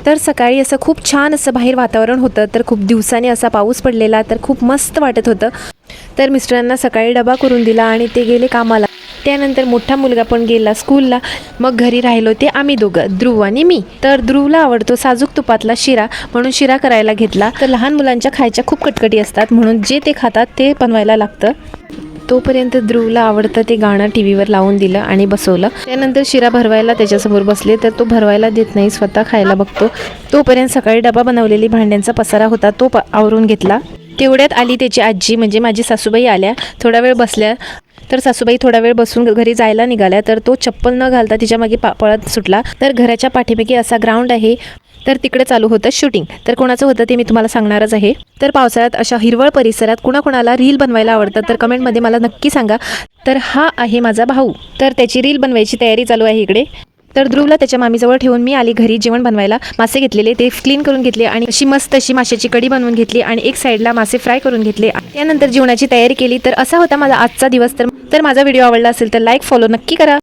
तर सकाळी असं खूप छान असं बाहेर वातावरण होतं, तर खूप दिवसांनी असा पाऊस पडलेला, तर खूप मस्त वाटत होतं. तर मिस्टरांना सकाळी डबा करून दिला आणि ते गेले कामाला. त्यानंतर मोठा मुलगा पण गेला स्कूलला. मग घरी राहिलो ते आम्ही दोघं, ध्रुव आणि मी. तर ध्रुवला आवडतो साजूक तुपातला शिरा, म्हणून शिरा करायला घेतला. तर लहान मुलांच्या खायच्या खूप कटकटी असतात, म्हणून जे ते खातात ते बनवायला लागतं. तोपर्यंत ध्रुवला आवडतं ते गाणं टी व्हीवर लावून दिलं आणि बसवलं. त्यानंतर शिरा भरवायला त्याच्यासमोर बसले, तर तो भरवायला देत नाही, स्वतः खायला बघतो. तोपर्यंत सकाळी डबा बनवलेली भांड्यांचा पसारा होता, तो आवरून घेतला. तेवढ्यात आली त्याची आजी म्हणजे माझी सासूबाई आल्या. थोडा वेळ बसल्या, तर सासूबाई थोडा वेळ बसून घरी जायला निघाल्या. तर तो चप्पल न घालता तिच्या मागे पळत सुटला. तर घराच्या पाठीमागे असा ग्राउंड आहे, तर तिकडे चालू होतं शूटिंग. तर कोणाचं होतं ते मी तुम्हाला सांगणारच आहे. तर पावसाळ्यात अशा हिरवळ परिसरात कुणाकुणाला रील बनवायला आवडतं तर कमेंटमध्ये मला नक्की सांगा. तर हा आहे माझा भाऊ, तर त्याची रील बनवायची तयारी चालू आहे इकडे. तर ध्रुवला त्याच्या मामीजवळ ठेवून मी आली घरी जेवण बनवायला. मासे घेतलेले, ते क्लीन करून घेतले आणि अशी मस्त अशी माशाची कढी बनवून घेतली आणि एक साईडला मासे फ्राय करून घेतले. त्यानंतर जेवणाची तयारी केली. तर असा होता माझा आजचा दिवस. तर माझा व्हिडिओ आवडला असेल तर लाईक फॉलो नक्की करा.